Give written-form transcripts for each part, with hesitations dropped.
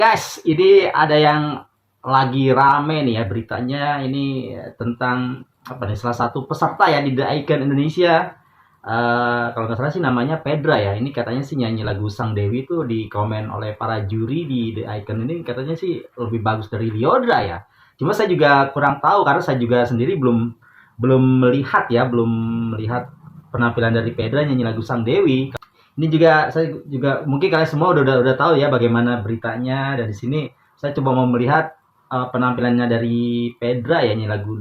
guys, ini ada yang lagi rame nih ya beritanya ini tentang apa nih salah satu peserta ya di The Icon Indonesia. Kalau nggak salah sih namanya Pedra ya. Ini katanya sih nyanyi lagu Sang Dewi tuh di komen oleh para juri di The Icon ini katanya sih lebih bagus dari Lyodra ya. Cuma saya juga kurang tahu karena saya juga sendiri belum belum melihat ya, belum melihat penampilan dari Pedra nyanyi lagu Sang Dewi. Ini juga saya juga mungkin kalian semua udah tahu ya bagaimana beritanya dan di sini saya coba mau melihat penampilannya dari Pedra ya nyanyi lagu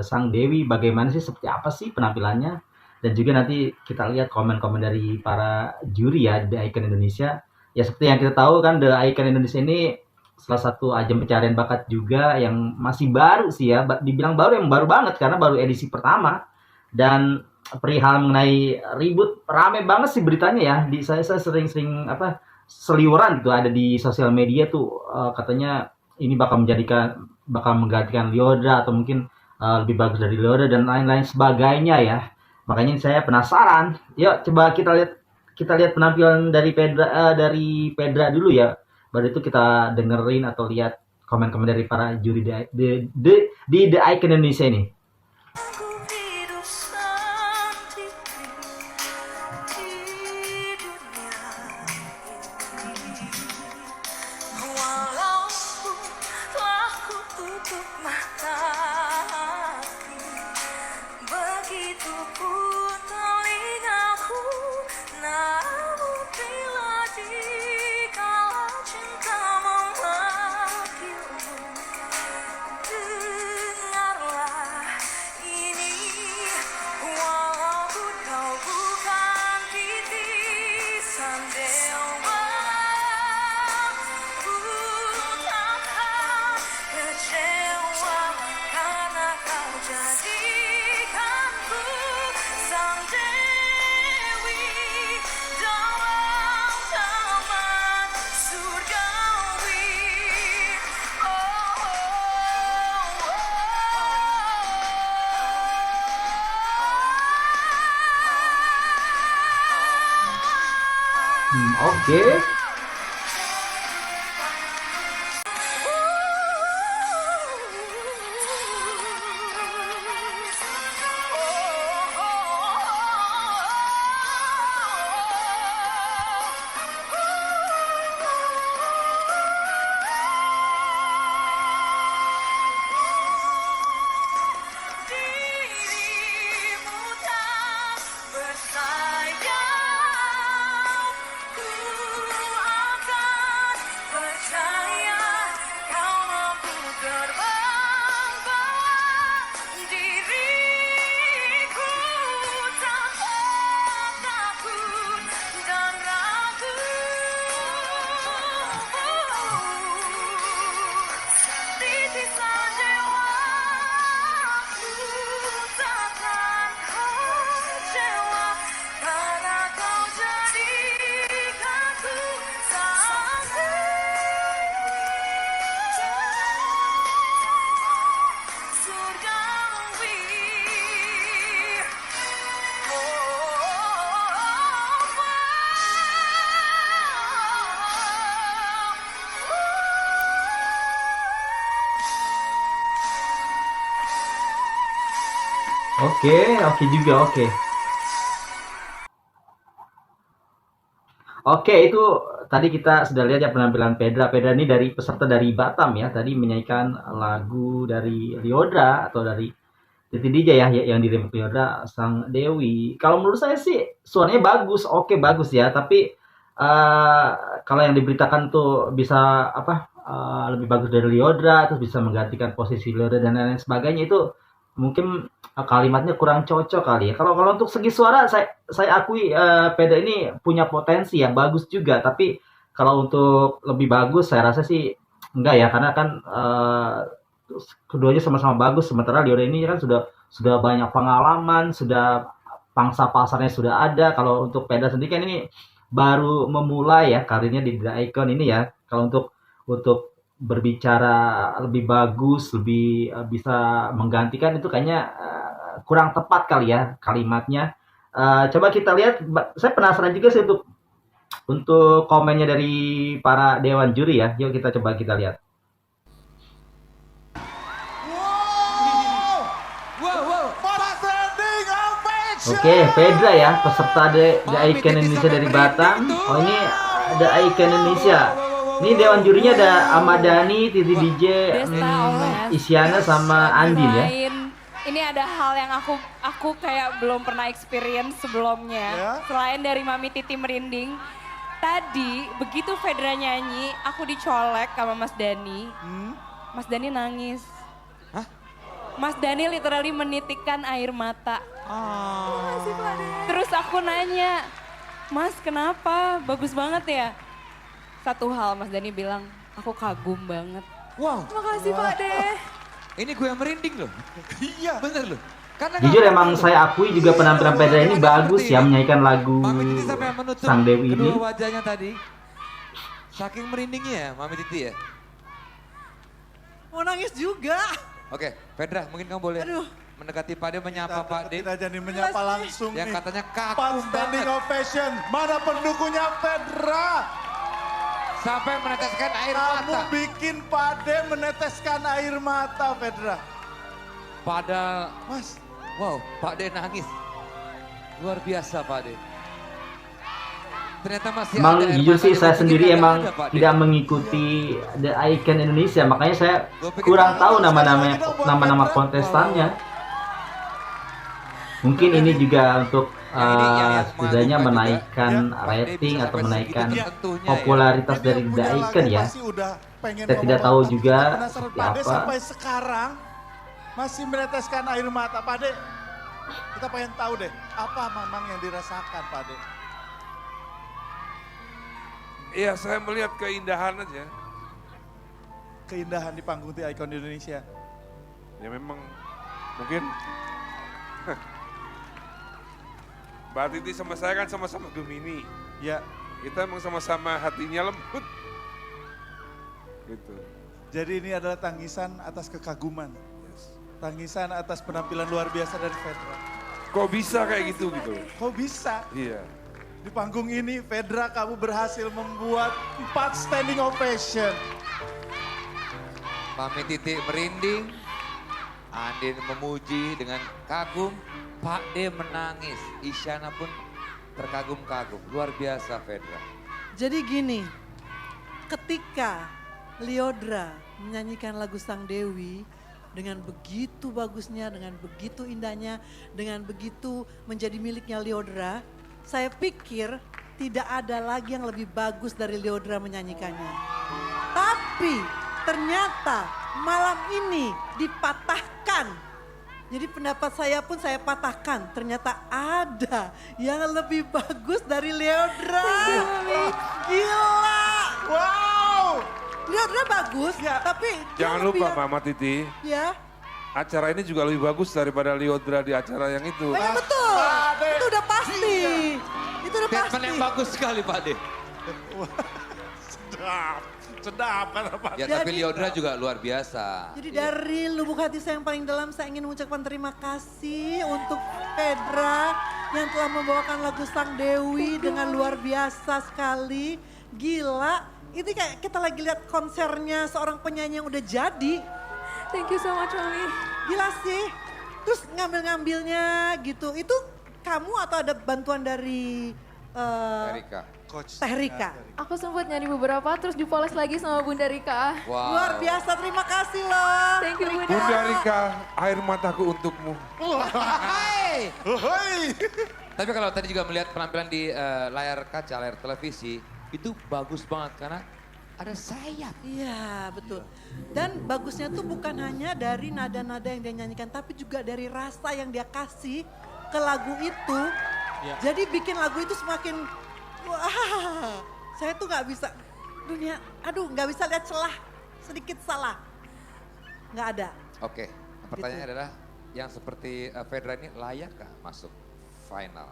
Sang Dewi bagaimana sih seperti apa sih penampilannya dan juga nanti kita lihat komen-komen dari para juri ya The Icon Indonesia ya seperti yang kita tahu kan The Icon Indonesia ini salah satu ajang pencarian bakat juga yang masih baru sih ya dibilang baru yang baru banget karena baru edisi pertama dan perihal mengenai ribut rame banget sih beritanya ya di saya sering-sering apa seliweran gitu ada di sosial media tuh katanya ini bakal menggantikan Lyodra atau mungkin lebih bagus dari Lyodra dan lain-lain sebagainya ya makanya saya penasaran yuk coba kita lihat penampilan dari Pedra dulu ya baru itu kita dengerin atau lihat komen-komen dari para juri di The Icon Indonesia ini. Oke. Oke juga, oke. Oke, itu tadi kita sudah lihat ya penampilan Pedra. Pedra ini dari peserta dari Batam ya. Tadi menyanyikan lagu dari Lyodra atau dari Titi DJ ya yang di remake Lyodra Sang Dewi. Kalau menurut saya sih suaranya bagus, oke bagus ya. Tapi kalau yang diberitakan tuh bisa apa lebih bagus dari Lyodra, terus bisa menggantikan posisi Lyodra dan lain-lain sebagainya itu mungkin kalimatnya kurang cocok kali ya. Kalau untuk segi suara saya akui Peda ini punya potensi yang bagus juga, tapi kalau untuk lebih bagus saya rasa sih enggak ya karena kan keduanya sama-sama bagus sementara Lyodra ini kan sudah banyak pengalaman, sudah pangsa pasarnya sudah ada. Kalau untuk Peda sendiri kan ini baru memulai ya karirnya di The Icon ini ya. Kalau untuk berbicara lebih bagus, lebih bisa menggantikan itu kayaknya kurang tepat kali ya kalimatnya. Coba kita lihat, saya penasaran juga sih untuk untuk komennya dari para dewan juri ya. Yuk kita coba kita lihat. Oke, Pedra ya, peserta The Icon Indonesia dari Batam. Oh, ini The Icon Indonesia. Ini dewan jurinya ada Ahmad Dhani, Titi DJ, Isyana sama Andin ya. Ini ada hal yang aku kayak belum pernah experience sebelumnya. Selain dari Mami Titi merinding. Tadi begitu Pedra nyanyi, aku dicolek sama Mas Dhani. Mas Dhani nangis. Hah? Mas Dhani literally menitikkan air mata. Terus aku nanya, Mas kenapa? Bagus banget ya? Satu hal Mas Dhani bilang, aku kagum banget. Wow. Makasih Pak De. Ini gue yang merinding loh. Iya. Bener loh. Karena Jujur emang saya akui juga penampilan Pedra ini bagus ya menyanyikan lagu Mami Titi sampai menutup Sang Dewi ini. kedua wajahnya tadi. Saking merindingnya ya Mami Titi ya. Mau nangis juga. Oke, Pedra mungkin kamu boleh mendekati Pak De, menyapa Pak De. Kita jadi menyapa langsung Yang nih. katanya Pas kagum standing banget. ovation. Mana pendukungnya Pedra? Sampai meneteskan air Kamu mata. bikin Pak De meneteskan air mata, Pedra. Padahal, Mas, wow, Pak De nangis. Luar biasa Pak De. Ternyata masih Emang ada air jujur mata sih di saya mata sendiri kita, emang ada, Pak De. tidak mengikuti The Icon Indonesia, makanya saya kurang tahu nama-nama kontestannya. Mungkin ini juga untuk setidaknya menaikkan rating atau menaikkan popularitas dari The Icon ya. Saya tidak tahu juga seperti Pak De apa. sampai sekarang masih meneteskan air mata, Pak De. Kita pengen tahu deh, apa memang yang dirasakan, Pak De? Iya, saya melihat keindahan aja. Keindahan di panggung The Icon Indonesia. Ya memang mungkin Mbak Titi sama saya kan sama-sama Gemini. Ya, Kita emang sama-sama hatinya lembut. Gitu. jadi ini adalah tangisan atas kekaguman. Tangisan atas penampilan luar biasa dari Pedra. Kok bisa kayak gitu gitu? Kok bisa? Iya. Di panggung ini, Pedra, kamu berhasil membuat 4 standing ovation. Mami Titi merinding, Andin memuji dengan kagum, Pak De menangis, Isyana pun terkagum-kagum. Luar biasa Pedra. Jadi gini, ketika Lyodra menyanyikan lagu Sang Dewi dengan begitu bagusnya, dengan begitu indahnya, dengan begitu menjadi miliknya Lyodra, saya pikir tidak ada lagi yang lebih bagus dari Lyodra menyanyikannya. Tapi ternyata malam ini dipatahkan. Jadi pendapat saya pun saya patahkan. Ternyata ada yang lebih bagus dari Lyodra. Gila. Wow! Lyodra bagus, tapi dia Jangan lebih lupa yang- Mama Titi, Ya, acara ini juga lebih bagus daripada Lyodra di acara yang itu. ya betul. Itu udah pasti. Itu udah Statement pasti. yang bagus sekali Pak De. Sedap kata Pak. Ya tapi Jadi- Lyodra juga luar biasa. Jadi dari lubuk hati saya yang paling dalam saya ingin mengucapkan terima kasih untuk Pedra yang telah membawakan lagu Sang Dewi dengan luar biasa sekali. Gila, ini kayak kita lagi lihat konsernya seorang penyanyi yang udah jadi. Thank you so much Mami. Gila sih. Terus ngambil-ngambilnya gitu. Itu kamu atau ada bantuan dari Erika. Coach. Teh Rika? Aku sempat nyari beberapa terus dipoles lagi sama Bunda Rika. Wow. Luar biasa, terima kasih loh. Thank you Bunda. Bunda Rika, air mataku untukmu. Hai. Hoi. Tapi kalau tadi juga melihat penampilan di layar kaca, layar televisi, itu bagus banget karena ada sayap. Iya betul. Dan bagusnya tuh bukan hanya dari nada-nada yang dia nyanyikan, tapi juga dari rasa yang dia kasih ke lagu itu. Jadi bikin lagu itu semakin, wah saya tuh nggak bisa, nggak bisa lihat celah sedikit salah. Nggak ada. Oke, pertanyaannya adalah yang seperti Pedra ini layakkah masuk final?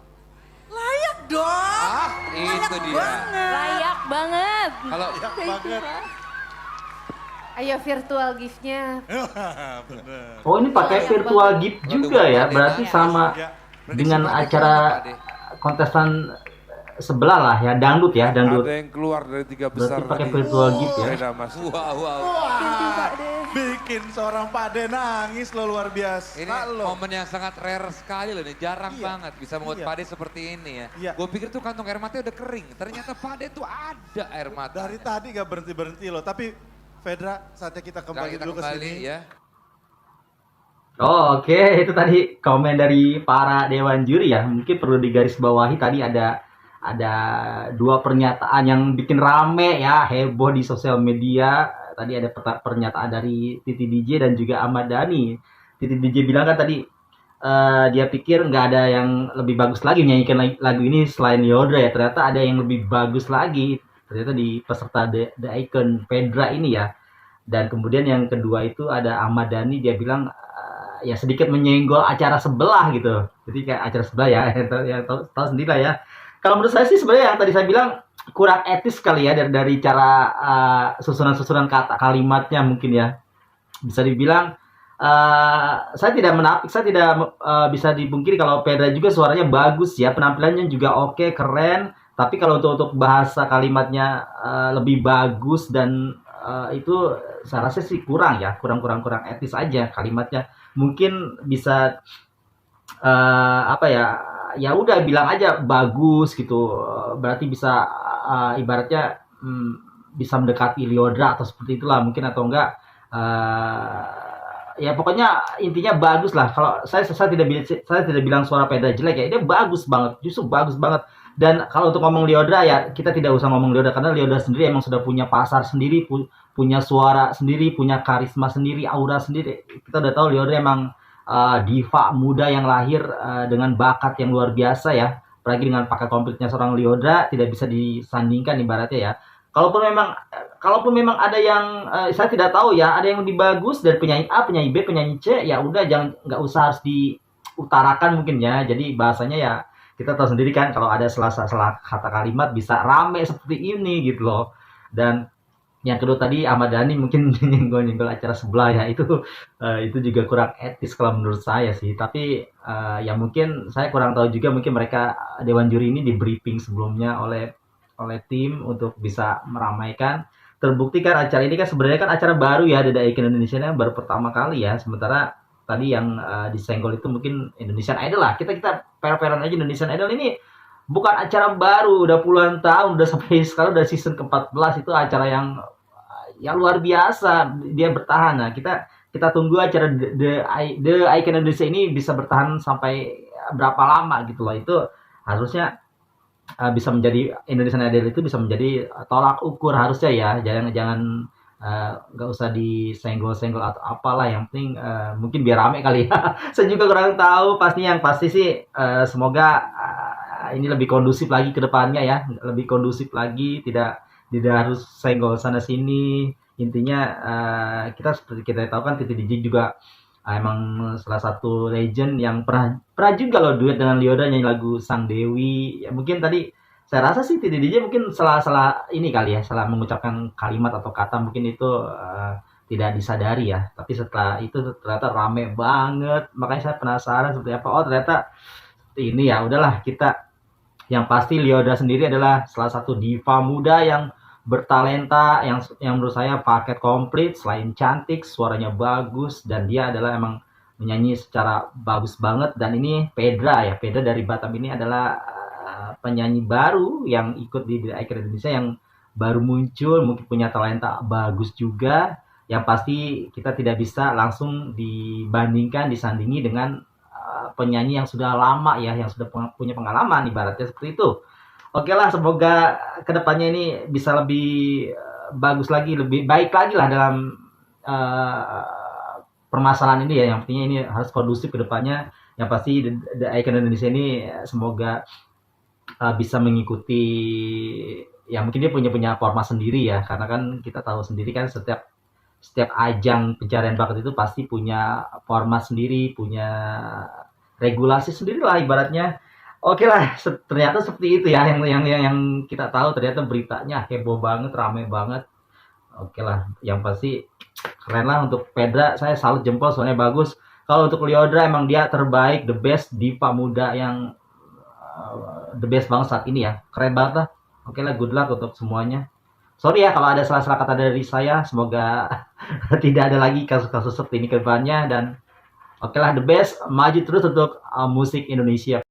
Layak dong. Itu dia. Banget. Layak banget. Kalau Banget. Ayo virtual gift-nya. Bener. Oh ini pakai virtual gift juga ya, berarti sama Ya. dengan acara kontestan sebelah lah ya, dangdut ya, dangdut. Ada yang keluar dari 3 besar Berarti pakai tadi. virtual gift ya. Beda Mas. Wow. Wah, bikin seorang Pak De nangis lo luar biasa Ini lo. momen yang sangat rare sekali loh, ini jarang Iya. banget bisa membuat Iya. Pak De seperti ini ya. Iya. Gue pikir tuh kantong air matanya udah kering, ternyata Pak De tuh ada air mata. Dari tadi gak berhenti-berhenti loh, tapi Fedra saatnya kita kembali kita dulu ke kembali sini. ya. Oh, oke, itu tadi komen dari para dewan juri ya. Mungkin perlu digarisbawahi tadi ada dua pernyataan yang bikin rame ya, heboh di sosial media. Tadi ada pernyataan dari Titi DJ dan juga Ahmad Dhani. Titi DJ bilang kan tadi dia pikir nggak ada yang lebih bagus lagi menyanyikan lagu ini selain Lyodra ya. Ternyata ada yang lebih bagus lagi. Ternyata di peserta The Icon Pedra ini ya. Dan kemudian yang kedua itu ada Ahmad Dhani, dia bilang ya sedikit menyenggol acara sebelah gitu. Jadi kayak acara sebelah ya, yang tahu sendiri lah ya. Kalau menurut saya sih sebenarnya yang tadi saya bilang kurang etis kali ya dari cara susunan kata kalimatnya mungkin ya. Bisa dibilang saya tidak menapik, saya tidak bisa dipungkiri kalau Pedra juga suaranya bagus ya, penampilannya juga oke, keren. Tapi kalau untuk bahasa kalimatnya lebih bagus dan itu saya rasa sih kurang etis aja kalimatnya. Mungkin bisa ya udah bilang aja bagus gitu, berarti bisa ibaratnya bisa mendekati Lyodra atau seperti itulah mungkin, atau enggak ya pokoknya intinya bagus lah. Kalau saya tidak bilang suara Pedra jelek ya, dia bagus banget, justru bagus banget. Dan kalau untuk ngomong Lyodra ya kita tidak usah ngomong Lyodra, karena Lyodra sendiri emang sudah punya pasar sendiri, punya suara sendiri, punya karisma sendiri, aura sendiri. Kita udah tahu Lyodra emang diva muda yang lahir dengan bakat yang luar biasa ya. Apalagi dengan paket komplitnya seorang Lyodra tidak bisa disandingkan ibaratnya ya. Kalaupun memang ada yang saya tidak tahu ya, ada yang lebih bagus dari penyanyi A, penyanyi B, penyanyi C, ya udah nggak usah harus diutarakan mungkin ya. Jadi bahasanya ya kita tahu sendiri kan kalau ada salah kata kalimat bisa rame seperti ini gitu loh. Dan yang kedua tadi Ahmad Dhani mungkin nyenggol acara sebelah ya, itu juga kurang etis kalau menurut saya sih. Tapi ya mungkin saya kurang tahu juga, mungkin mereka dewan juri ini di briefing sebelumnya oleh tim untuk bisa meramaikan. Terbukti kan acara ini kan sebenarnya kan acara baru ya, The Icon Indonesia yang baru pertama kali ya. Sementara tadi yang disenggol itu mungkin Indonesian Idol lah. Kita fair-fairan aja, Indonesian Idol ini bukan acara baru, udah puluhan tahun, udah sampai sekarang udah season ke-14, itu acara yang luar biasa dia bertahan. Nah, kita tunggu acara The Icon Indonesia ini bisa bertahan sampai berapa lama gitu loh. Itu harusnya bisa menjadi Indonesian Idol, itu bisa menjadi tolak ukur harusnya ya. Jangan nggak usah disenggol-senggol atau apalah, yang penting mungkin biar rame kali ya. Saya juga kurang tahu yang pasti sih semoga ini lebih kondusif lagi ke depannya ya, lebih kondusif lagi, tidak harus senggol sana sini. Intinya kita seperti kita tahu kan Titi DJ juga emang salah satu legend yang pernah juga loh duet dengan Lyodra nyanyi lagu Sang Dewi. Ya mungkin tadi saya rasa sih Titi DJ mungkin salah ini kali ya, salah mengucapkan kalimat atau kata, mungkin itu tidak disadari ya. Tapi setelah itu ternyata rame banget. Makanya saya penasaran seperti apa. Oh ternyata ini ya, udahlah kita. Yang pasti Lyodra sendiri adalah salah satu diva muda yang bertalenta, yang menurut saya paket komplit. Selain cantik, suaranya bagus, dan dia adalah emang menyanyi secara bagus banget. Dan ini Pedra dari Batam ini adalah penyanyi baru yang ikut di The Icon Indonesia, yang baru muncul, mungkin punya talenta bagus juga. Yang pasti kita tidak bisa langsung disandingi dengan penyanyi yang sudah lama ya, yang sudah punya pengalaman, ibaratnya seperti itu. Oke lah, semoga kedepannya ini bisa lebih bagus lagi, lebih baik lagi lah dalam permasalahan ini ya. Yang pentingnya ini harus kondusif kedepannya. Yang pasti The Icon Indonesia ini semoga bisa mengikuti, ya mungkin dia punya format sendiri ya, karena kan kita tahu sendiri kan setiap ajang pencarian bakat itu pasti punya format sendiri, punya regulasi sendiri lah ibaratnya. Oke lah, ternyata seperti itu ya yang kita tahu. Ternyata beritanya heboh banget, rame banget. Oke lah, yang pasti keren lah untuk Pedra. Saya salut jempol, soalnya bagus. Kalau untuk Lyodra emang dia terbaik, the best diva muda yang the best banget saat ini ya. Keren banget lah. Oke lah, good luck untuk semuanya. Sorry ya kalau ada salah-salah kata dari saya. Semoga tidak ada lagi kasus-kasus seperti ini ke depannya. Dan oke lah, the best. Maju terus untuk musik Indonesia.